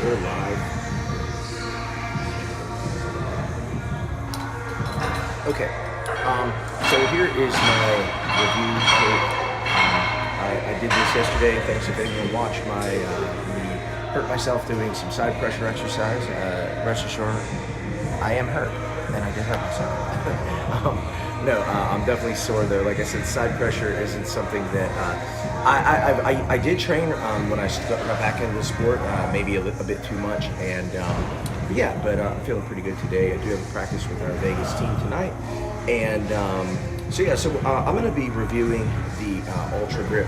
We're live. Okay. So here is my review tape. I did this yesterday. Thanks if anyone watched my hurt myself doing some side pressure exercise. Rest assured, I am hurt, and I did hurt myself. No, I'm definitely sore though. Like I said, side pressure isn't something that I did train when I got back into the sport, maybe a bit too much, and yeah, but I'm feeling pretty good today. I do have a practice with our Vegas team tonight, and so I'm going to be reviewing the Ultra Grip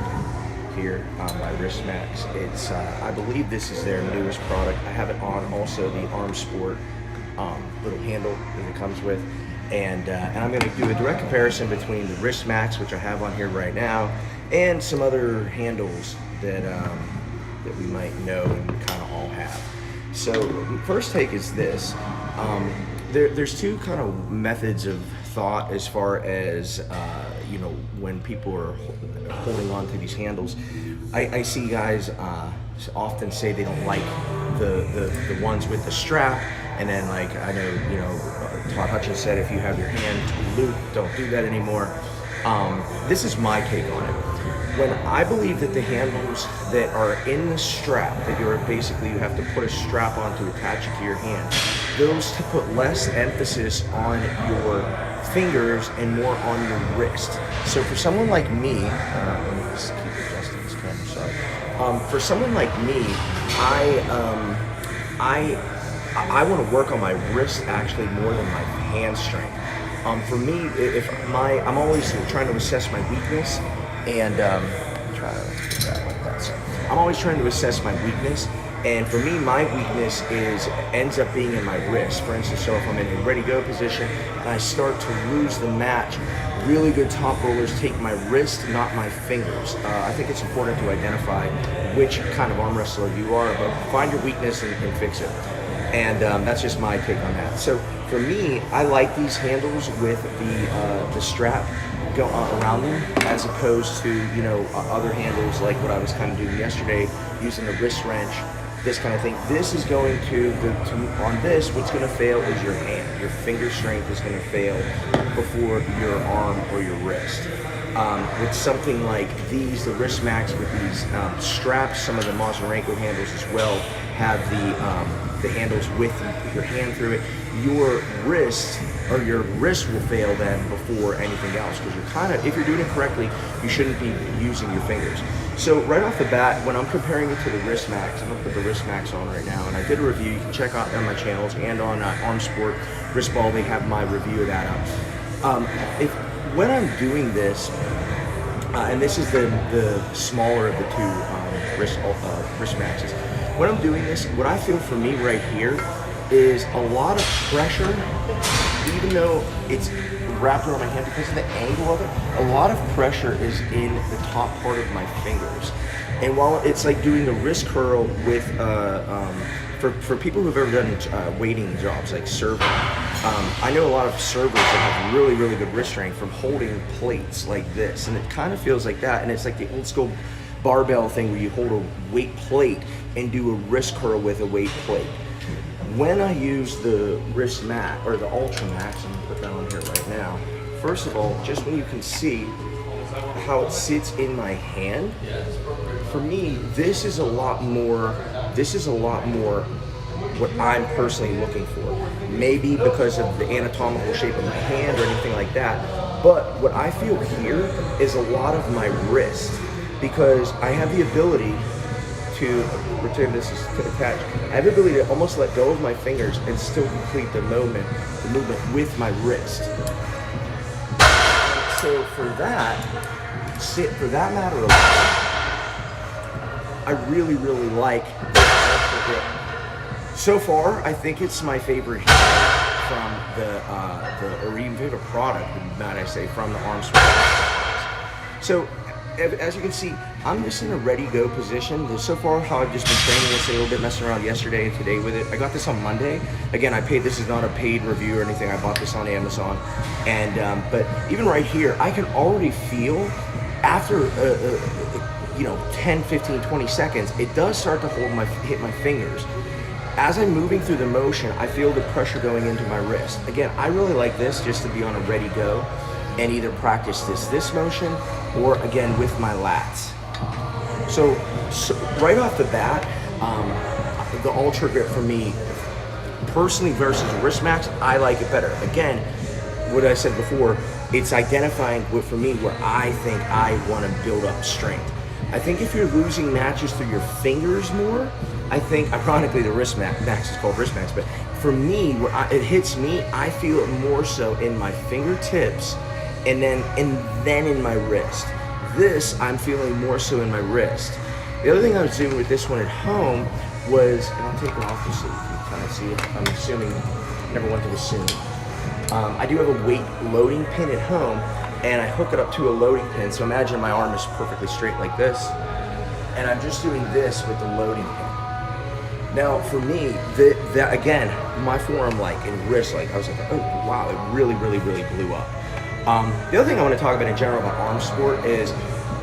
here by Max. It's I believe this is their newest product. I have it on also the Armsport little handle that it comes with. And I'm going to do a direct comparison between the Max, which I have on here right now, and some other handles that that we might know and kind of all have. So first take is this. There's two kind of methods of thought as far as when people are holding on to these handles. I see guys often say they don't like the ones with the strap, and then like I know Todd Hutchins said if you have your hand loop, don't do that anymore. This is my take on it. When I believe that the handles that are in the strap, that you have to put a strap on to attach it to your hand, those to put less emphasis on your fingers and more on your wrist. So for someone like me, let me just keep adjusting this camera, sorry. For someone like me, I want to work on my wrist actually more than my hand strength. For me, I'm always trying to assess my weakness, and I'm always trying to assess my weakness. And for me, my weakness ends up being in my wrist. For instance, so if I'm in a ready-go position and I start to lose the match, really good top rollers take my wrist, not my fingers. I think it's important to identify which kind of arm wrestler you are, but find your weakness and fix it. And that's just my take on that. So for me, I like these handles with the strap go around them, as opposed to other handles like what I was kind of doing yesterday, using the wrist wrench, this kind of thing. This is going on this, what's going to fail is your hand. Your finger strength is going to fail before your arm or your wrist. With something like these, the Max with these straps, some of the Mazurenko handles as well have the handles with your hand through it. Your wrist will fail then before anything else, because if you're doing it correctly, you shouldn't be using your fingers. So right off the bat, when I'm comparing it to the Max, I'm gonna put the Max on right now, and I did a review. You can check out on my channels and on Armsport Wristball. They have my review of that up. When I'm doing this, and this is the smaller of the two wrist Maxes. When I'm doing this, what I feel for me right here is a lot of pressure, even though it's wrapped around my hand because of the angle of it. A lot of pressure is in the top part of my fingers. And while it's like doing a wrist curl with, for people who've ever done weighting jobs like serving, I know a lot of servers that have really, really good wrist strength from holding plates like this, and it kind of feels like that. And it's like the old school barbell thing where you hold a weight plate and do a wrist curl with a weight plate. When I use the Max or the Ultra Max, I'm gonna put that on here right now. First of all, just when you can see how it sits in my hand, for me, this is a lot more what I'm personally looking for. Maybe because of the anatomical shape of my hand or anything like that. But what I feel here is a lot of my wrist, because I have the ability to pretend this is attached. I have the ability to almost let go of my fingers and still complete the movement with my wrist. So for that matter alone, I really, really like this grip. So far, I think it's my favorite from or even favorite product, might I say, from the Armsport. So as you can see, I'm just in a ready-go position. So far, how I've just been training this a little bit, messing around yesterday and today with it. I got this on Monday. Again, this is not a paid review or anything. I bought this on Amazon. And but even right here, I can already feel after 10, 15, 20 seconds, it does start to hit my fingers. as I'm moving through the motion, I feel the pressure going into my wrist. Again, I really like this just to be on a ready go and either practice this motion or again with my lats. So right off the bat, the Ultra Grip for me, personally versus wrist max, I like it better. Again, what I said before, it's identifying for me where I think I want to build up strength. I think if you're losing matches through your fingers more, I think, ironically, the wrist max is called wrist max, but for me, where it hits me, I feel it more so in my fingertips and then in my wrist. This, I'm feeling more so in my wrist. The other thing I was doing with this one at home was, and I'll take it off just so you can kind of see it. I'm assuming, never went to assume. I do have a weight loading pin at home, and I hook it up to a loading pin. So imagine my arm is perfectly straight like this, and I'm just doing this with the loading pin. Now, for me, that again, my forearm and wrist, I was like, oh wow, it really, really, really blew up. The other thing I want to talk about in general about Armsport is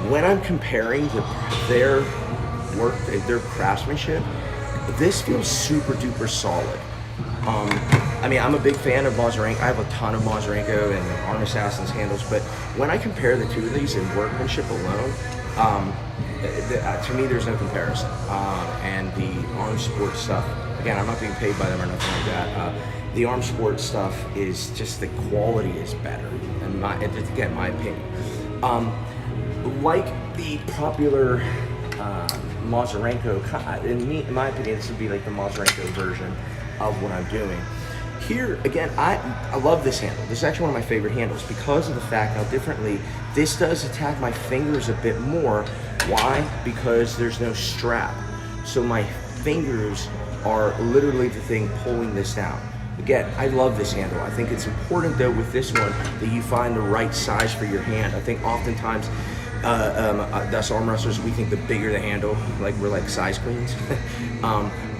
when I'm comparing their work, their craftsmanship, this feels super duper solid. I mean, I'm a big fan of Mazurenko. I have a ton of Mazurenko and Arm Assassin's handles, but when I compare the two of these in workmanship alone, to me, there's no comparison. And the Armsport stuff, again, I'm not being paid by them or nothing like that. The Armsport stuff is just, the quality is better, and again, my opinion. Like the popular Mazurenko, in my opinion, this would be like the Mazurenko version of what I'm doing. Here, again, I love this handle. This is actually one of my favorite handles because of the fact how differently this does attack my fingers a bit more. Why? Because there's no strap. So my fingers are literally the thing pulling this down. Again, I love this handle. I think it's important though with this one that you find the right size for your hand. I think oftentimes us arm wrestlers, we think the bigger the handle, we're like size queens.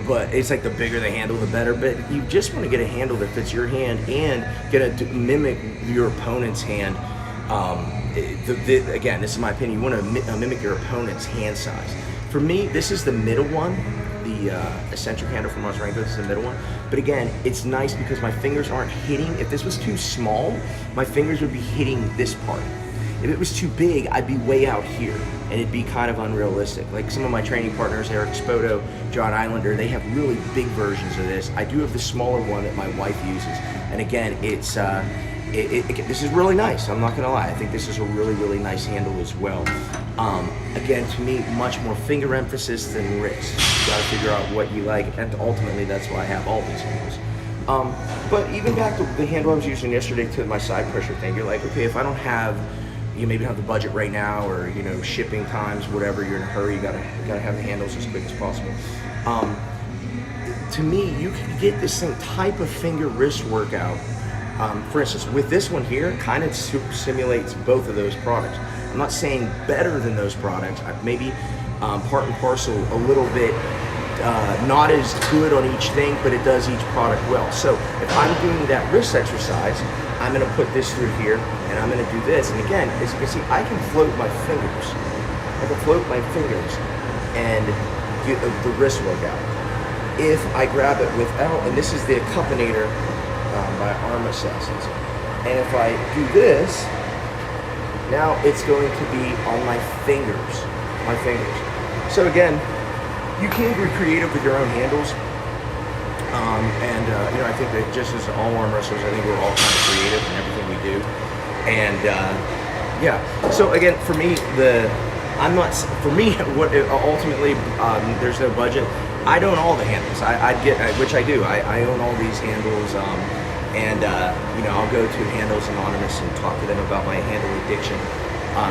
But it's like the bigger the handle, the better. But you just want to get a handle that fits your hand and get to mimic your opponent's hand. Again, this is my opinion. You want to mimic your opponent's hand size. For me, this is the middle one, the eccentric handle from Mazurenko. This is the middle one. But again, it's nice because my fingers aren't hitting. If this was too small, my fingers would be hitting this part. If it was too big, I'd be way out here, and it'd be kind of unrealistic. Like some of my training partners, Eric Spoto, John Islander, they have really big versions of this. I do have the smaller one that my wife uses, and again, it's this is really nice. I'm not gonna lie. I think this is a really, really nice handle as well. Again, to me, much more finger emphasis than wrist. You gotta figure out what you like, and ultimately, that's why I have all these handles. But even back to the handle I was using yesterday to my side pressure thing, you're like, okay, if I don't have, you maybe don't have the budget right now, or shipping times, whatever, you're in a hurry, you gotta have the handles as quick as possible. To me, you can get the same type of finger wrist workout. For instance, with this one here, kind of simulates both of those products. I'm not saying better than those products, maybe part and parcel a little bit, not as good on each thing, but it does each product well. So if I'm doing that wrist exercise, I'm gonna put this through here, and I'm gonna do this. And again, as you can see, I can float my fingers. I can float my fingers and get the wrist workout. If I grab it without, and this is the accompanator by Arm Assassins, and if I do this, now it's going to be on my fingers. So again, you can be creative with your own handles. I think that just as all arm wrestlers, I think we're all kind of creative in everything we do. And yeah, so again, for me, what ultimately, there's no budget. I'd own all the handles. Which I do. I own all these handles, I'll go to Handles Anonymous and talk to them about my handle addiction.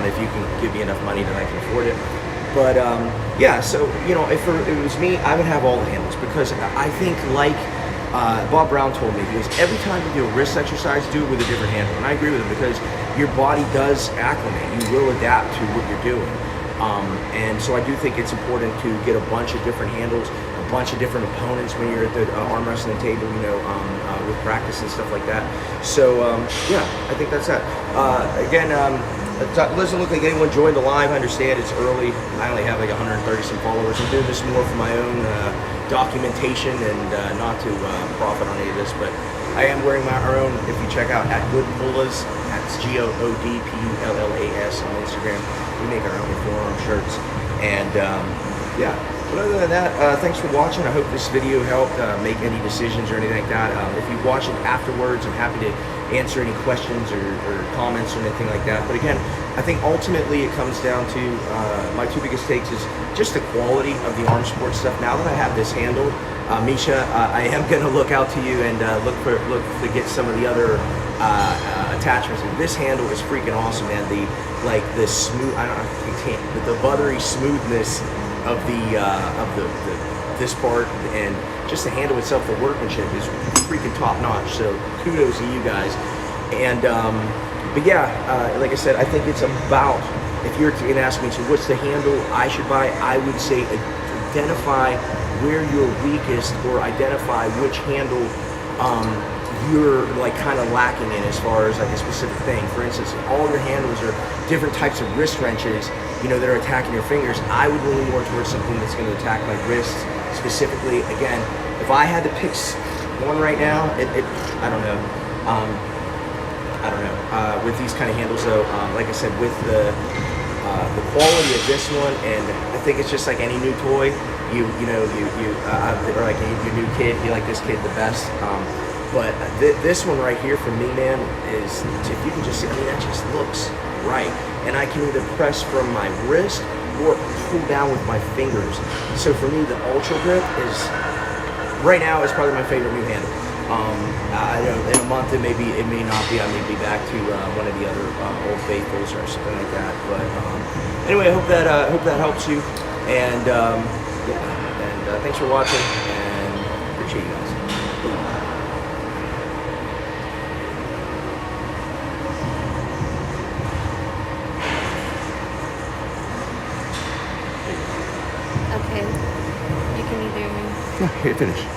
If you can give me enough money, then I can afford it. But yeah, so if it was me, I would have all the handles, because I think, like Bob Brown told me, he goes, every time you do a wrist exercise, do it with a different handle. And I agree with him, because your body does acclimate. You will adapt to what you're doing. And so I do think it's important to get a bunch of different handles, a bunch of different opponents when you're at the arm wrestling table, with practice and stuff like that. So yeah, I think that's that. Again, it doesn't look like anyone joined the live. I understand it's early. I only have like 130 some followers. I'm doing this more for my own documentation and not to profit on any of this, but I am wearing our own. If you check out at Good Pullas, that's GOODPULLAS on Instagram. We make our own forearm shirts, and yeah. But other than that, thanks for watching. I hope this video helped make any decisions or anything like that. If you watch it afterwards, I'm happy to answer any questions or comments or anything like that. But again, I think ultimately it comes down to my two biggest takes is just the quality of the Armsport stuff. Now that I have this handled, Misha, I am going to look out to you and look to get some of the other attachments. And this handle is freaking awesome, man. The smooth, the buttery smoothness of this part, and just the handle itself, the workmanship is freaking top notch. So kudos to you guys. And but yeah, like I said, I think it's about, if you're going to ask me, so what's the handle I should buy, I would say identify where you're weakest, or identify which handle you're like kind of lacking in as far as like a specific thing. For instance, if all your handles are different types of wrist wrenches, you know, that are attacking your fingers, I would lean more towards something that's going to attack my wrists specifically. Again, if I had to pick one right now, I don't know. With these kind of handles, though, like I said, with the quality of this one, and I think it's just like any new toy, or like your new kid, you like this kid the best. But this one right here for me, man, is, if you can just see, I mean, that just looks right. And I can either press from my wrist or pull down with my fingers. So for me, the Ultra Grip is, right now, is probably my favorite new handle. I know in a month it may not be. I may be back to one of the other Old Faithfuls or something like that. But anyway, I hope that helps you. And thanks for watching, and appreciate you guys. Okay, you can either... Okay, finish.